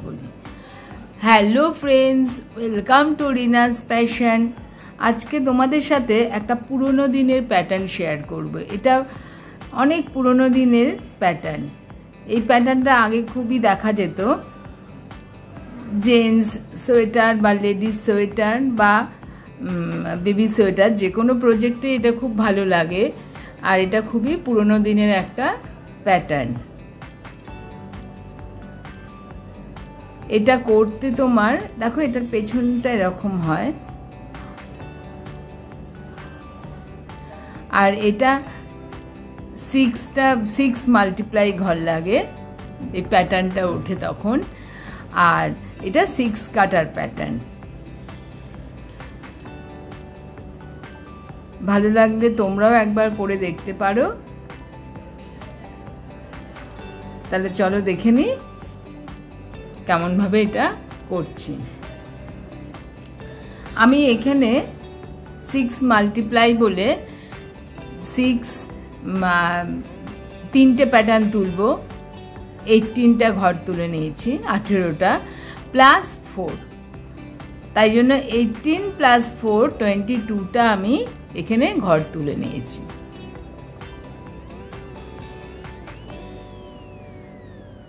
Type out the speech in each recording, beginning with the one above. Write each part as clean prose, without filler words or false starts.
বলি। Hello friends, welcome to Rina's passion. আজকে তোমাদের সাথে একটা পুরনো দিনের প্যাটার্ন শেয়ার করব। এটা অনেক পুরনো দিনের প্যাটার্ন। এই প্যাটার্নটা আগে খুবই দেখা যেত জেন্টস সোয়েটার বা লেডিস সোয়েটার বা বেবি সোয়েটার, যে কোনো প্রজেক্টে এটা খুব ভালো লাগে। আর এটা খুবই পুরনো দিনের একটা প্যাটার্ন। এটা করতে তোমার দেখো, এটার পেছনটা এরকম হয়, আর এটা 6 মাল্টিপ্লাই ঘর লাগে এই প্যাটার্নটা ওঠে তখন। আর এটা 6 কাটার প্যাটার্ন। ভালো লাগলে তোমরাও একবার করে দেখতে পারো। তাহলে চলো দেখে নি কেমন ভাবে এটা করছি। আমি এখানে 6 মাল্টিপ্লাই বলে 3টে প্যাটার্ন তুলবো। 18টা ঘর তুলে নিয়েছি, 18টা প্লাস 4, তাই জন্য 18 প্লাস 4 22টা আমি এখানে ঘর তুলে নিয়েছি।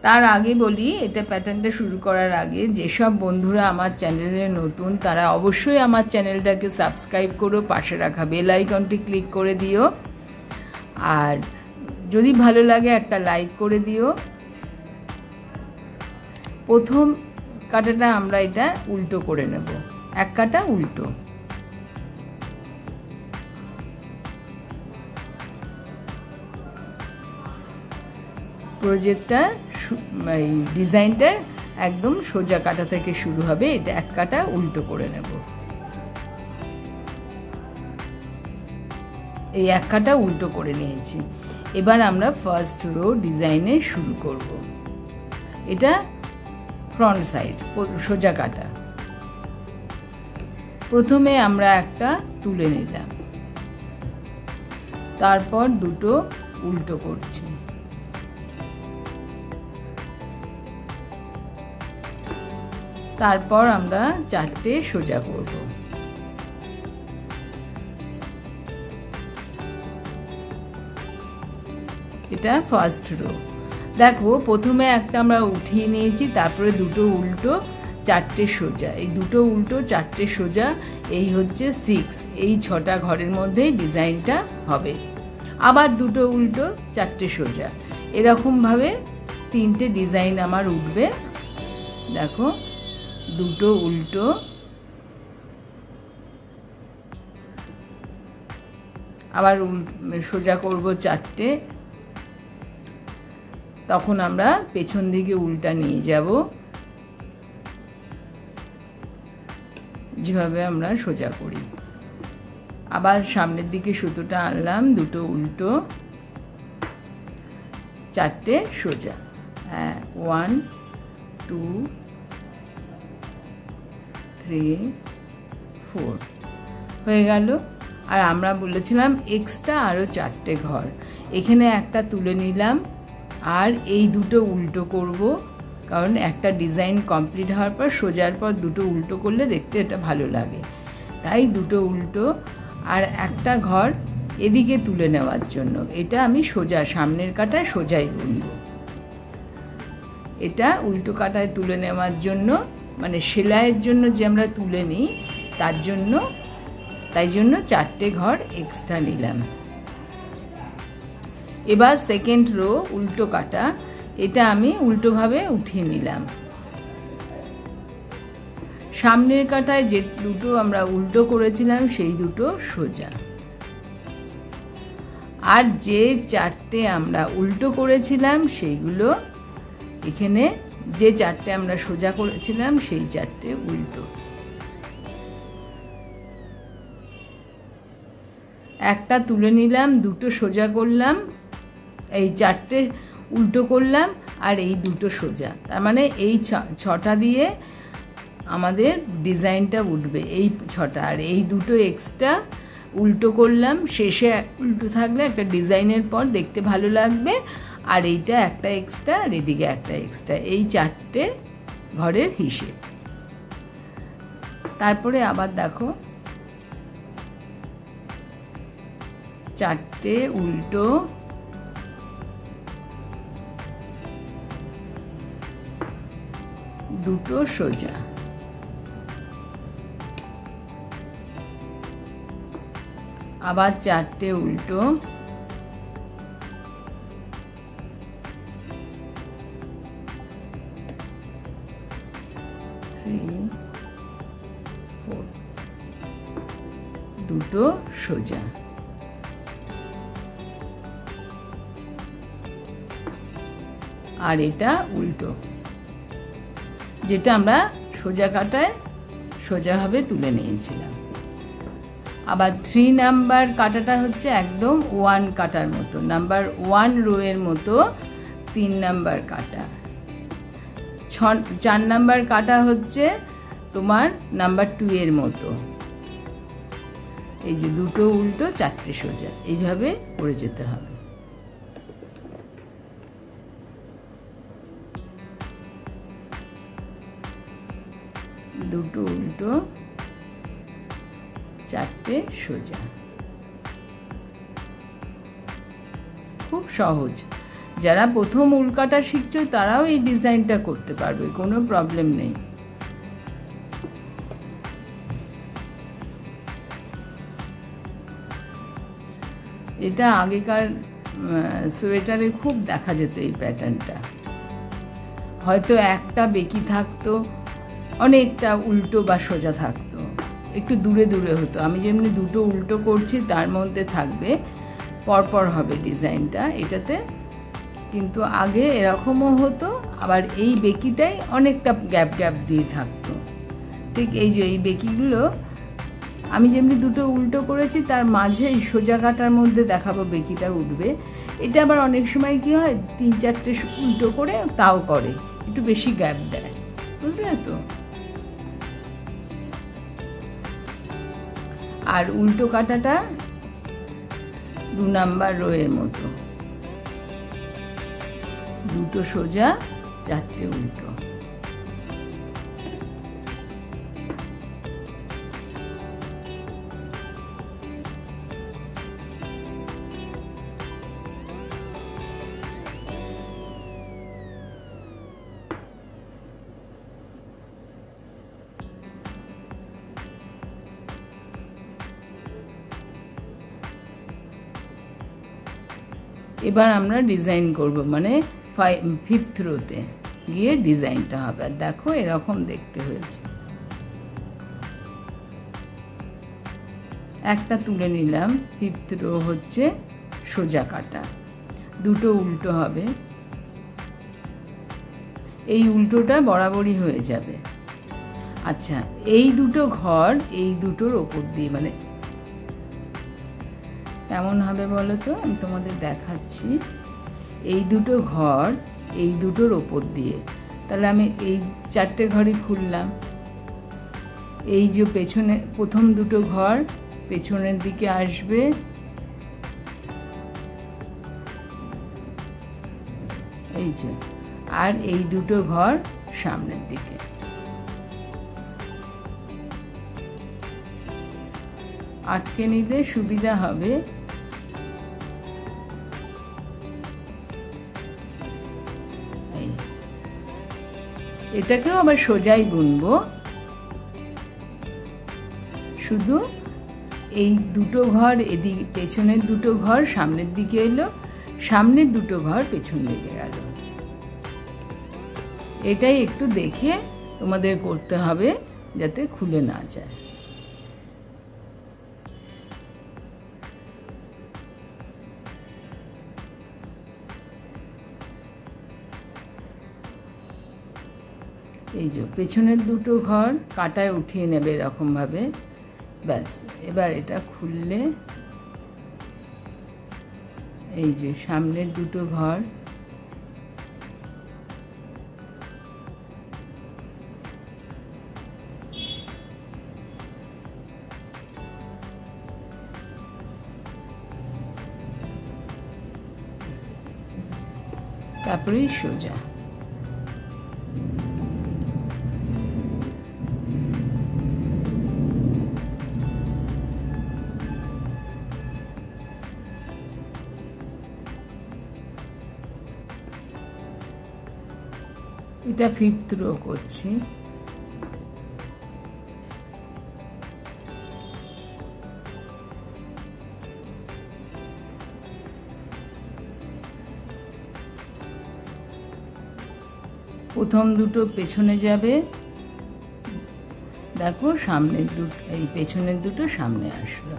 তার আগে বলি, এটা প্যাটার্নটা শুরু করার আগে যেসব বন্ধুরা আমার চ্যানেলে নতুন তারা অবশ্যই আমার চ্যানেলটাকে সাবস্ক্রাইব করো, পাশে রাখা বেল আইকনটি ক্লিক করে দিও, আর যদি ভালো লাগে একটা লাইক করে দিও। প্রথম কাটাটা আমরা এটা উল্টো করে নেব, এক কাটা উল্টো। প্রজেক্টটা এই ডিজাইনটা একদম সোজা কাটা থেকে শুরু হবে, এটা এক কাটা উল্টো করে নেব। এই এক কাটা উল্টো করে নিয়েছি। এবার আমরা ফার্স্ট রো ডিজাইনে শুরু করব। এটা ফ্রন্ট সাইড সোজা কাটা। প্রথমে আমরা একটা তুলে নিলাম, তারপর দুটো উল্টো করছি, তারপর আমরা 4টে সোজা করব। এটা ফার্স্ট রো। দেখো প্রথমে একটা আমরা উঠিয়ে নিয়েছি, তারপরে দুটো উল্টো 4টে সোজা। এই দুটো উল্টো 4টে সোজা, এই হচ্ছে 6। এই 6টা ঘরের মধ্যেই ডিজাইনটা হবে। আবার দুটো উল্টো 4টে সোজা, এরকম ভাবে 3টে ডিজাইন আমার উঠবে। দেখো দুটো উল্টো, আবার সোজা করব 4টে। তখন আমরা পেছন দিকে উল্টা নিয়ে যাব, যেভাবে আমরা সোজা করি। আবার সামনের দিকে সুতোটা আনলাম, দুটো উল্টো 4টে সোজা। 1 2 3 4 হয়ে গেল। আর আমরা বলেছিলাম এক্সট্রা আরো 4টে ঘর, এখানে একটা তুলে নিলাম। আর এই দুটো উল্টো করব, কারণ একটা ডিজাইন কমপ্লিট হওয়ার পর সোজার পর দুটো উল্টো করলে দেখতে এটা ভালো লাগে, তাই দুটো উল্টো। আর একটা ঘর এদিকে তুলে নেওয়ার জন্য এটা আমি সোজা সামনের কাটায় সোজাই বুনব। এটা উল্টো কাটায় তুলে নেওয়ার জন্য, মানে সেলাইয়ের জন্য যে আমরা তুলে নিই তাই জন্য 4টে ঘর এক্সট্রা নিলাম। এবার সেকেন্ড রো উল্টো কাটা, এটা আমি উল্টোভাবে উঠিয়ে নিলাম। সামনের কাটায় যে দুটো আমরা উল্টো করেছিলাম সেই দুটো সোজা, আর যে 4টে আমরা উল্টো করেছিলাম সেইগুলো এখানে, যে 4টে আমরা সোজা করেছিলাম সেই 4টে উল্টো। একটা তুলে নিলাম, দুটো সোজা করলাম, এই 4টে উল্টো করলাম, আর এই দুটো সোজা। তার মানে এই 6টা দিয়ে আমাদের ডিজাইনটা উঠবে, এই 6টা। আর এই দুটো এক্সট্রা উল্টো করলাম, শেষে উল্টো থাকলে একটা ডিজাইনের পর দেখতে ভালো লাগবে। আর এইটা একটা এক্সট্রা, আর এদিকে একটা এক্সট্রা, এই 4টে ঘরের হিসেব। তারপরে আবার দেখো 4টে উল্টো, 2টো সোজা, আবার 4টে উল্টো, 2টো সোজা, আর এটা উল্টো, যেটা আমরা সোজা কাটায় সোজাভাবে তুলে নিয়েছিলাম। আবার 3 নাম্বার কাটাটা হচ্ছে একদম 1 কাটার মতো, নাম্বার 1 রোয়ের মতো 3 নাম্বার কাটা। 4 নাম্বার কাটা হচ্ছে তোমার নাম্বার 2 এর মতো। এই যে 2টো উল্টো 4টে সোজা, এইভাবে করে যেতে হবে। দুটো উল্টো 4টে সোজা, খুব সহজ। যারা প্রথম উল্কাটা শিখছো তারাও এই ডিজাইনটা করতে পারবে, কোনো প্রবলেম নেই। এটা আগেকার সোয়েটারে খুব দেখা যেত এই প্যাটার্নটা। হয়তো একটা বেঁকি থাকতো, অনেকটা উল্টো বা সোজা থাকতো, একটু দূরে দূরে হতো। আমি যেমনি 2টো উল্টো করছি তার মধ্যে থাকবে, পরপর হবে ডিজাইনটা এটাতে। কিন্তু আগে এরকমও হতো, আবার এই বেঁকিটাই অনেকটা গ্যাপ গ্যাপ দিয়ে থাকতো। ঠিক এই যে এই বেঁকিগুলো আমি যেমনি 2টো উল্টো করেছি তার মাঝে এই সোজা কাটার মধ্যে দেখাবো বেঁকিটা উঠবে। এটা আবার অনেক সময় কি হয় 3-4টে উল্টো করে তাও করে, একটু বেশি গ্যাপ দেয়, বুঝলে তো। আর উল্টো কাটাটা 2 নাম্বার রোয়ের মতো, 2টো সোজা 4টে উল্টো। এবার আমরা ডিজাইন করব, মানে 5th রোতে গিয়ে ডিজাইনটা হবে। আর দেখো এরকম দেখতে হয়েছে। একটা তুলে নিলাম, 5th রো হচ্ছে সোজা কাটা, 2টো উল্টো হবে। এই উল্টোটা বরাবরই হয়ে যাবে। আচ্ছা, এই 2টো ঘর এই 2টোর ওপর দিয়ে, মানে কেমন হবে বলো তো, আমি তোমাদের দেখাচ্ছি। এই 2টো ঘর এই 2টোর ওপর দিয়ে, তাহলে আমি এই 4টে ঘরই খুললাম। এই যে পেছনে প্রথম 2টো ঘর পেছনের দিকে আসবে, এই যে, আর এই 2টো ঘর সামনের দিকে। আটকে নিতে সুবিধা হবে। এটাকেও আবার সোজাই বুনবো, শুধু এই 2টো ঘর এদিকে, পেছনের 2টো ঘর সামনের দিকে এলো, সামনের 2টো ঘর পেছন দিকে গেল। এটাই একটু দেখে তোমাদের করতে হবে যাতে খুলে না যায়। এই যে পেছনের 2টো ঘর কাটায় উঠিয়ে নেবে এরকম ভাবে, ব্যাস। এবার এটা খুললে এই যে সামনের 2টো ঘর, তারপরেই সোজা। এটা 5th রো করছি। প্রথম দুটো পেছনে যাবে, দেখো সামনের দুটো, এই পেছনের দুটো সামনে আসলো।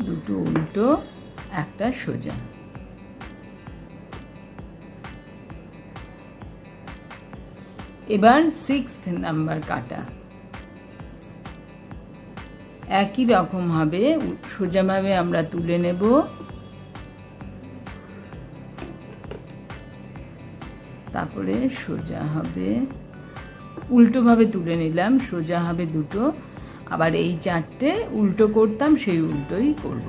দুটো উল্টো, একটা সোজা। এবার 6th নাম্বার কাটা একই রকম ভাবে সোজাভাবে আমরা তুলে নেব, তারপরে সোজা হবে, উল্টো ভাবে তুলে নিলাম, সোজা হবে দুটো, আবার এই 4টে উল্টো করতাম সেই উল্টোই করব।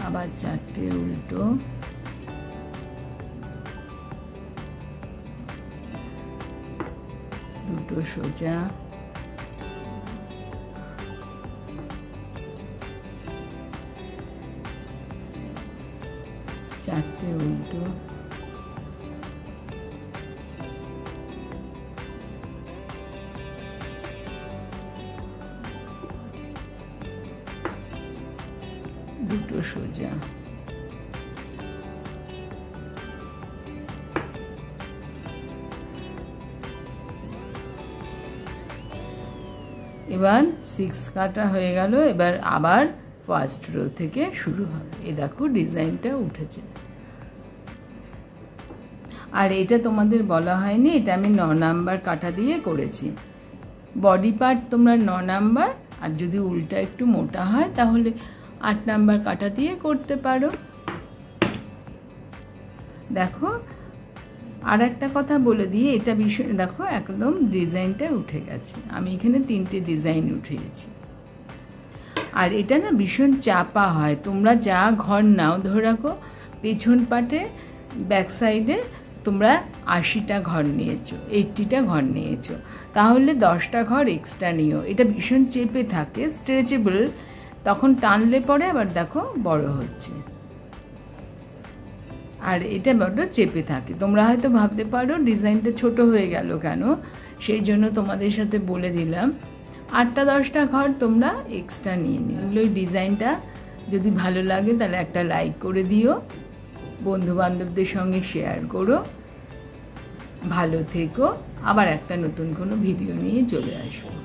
আবার 4টে উল্টো, দুটো সোজা, চারটে উল্টো, দুটো সোজা। এবার 6 কাটা হয়ে গেল। এবার আবার ফার্স্ট রো থেকে শুরু হবে। এই দেখো ডিজাইনটা উঠেছে। আর এটা তোমাদের বলা হয়নি, এটা আমি 9 নাম্বার কাটা দিয়ে করেছি। বডি পার্ট তোমরা 9 নাম্বার, আর যদি উল্টা একটু মোটা হয় তাহলে 8 নাম্বার কাটা দিয়ে করতে পারো। দেখো আর একটা কথা বলে দিয়ে, এটা বিষয় দেখো একদম ডিজাইনটা উঠে গেছে। আমি এখানে 3টে ডিজাইন উঠিয়েছি। আর এটা না ভীষণ চাপা হয়। তোমরা যা ঘর নাও, ধরে রাখো পেছন পাটে ব্যাক সাইডে তোমরা 80টা ঘর নিয়েছো, 80টা ঘর নিয়েছো, তাহলে 10টা ঘর এক্সট্রা নিও। এটা ভীষণ চেপে থাকে, স্ট্রেচেবল, তখন টানলে পরে আবার দেখো বড় হচ্ছে। আর এটা বড্ড চেপে থাকে। তোমরা হয়তো ভাবতে পারো ডিজাইনটা ছোট হয়ে গেল কেন, সেই জন্য তোমাদের সাথে বলে দিলাম 8টা 10টা ঘর তোমরা এক্সট্রা নিয়ে নিও। ওই ডিজাইনটা যদি ভালো লাগে তাহলে একটা লাইক করে দিও, বন্ধু বান্ধবদের সঙ্গে শেয়ার করো। ভালো থেকো, আবার একটা নতুন কোনো ভিডিও নিয়ে চলে আসবো।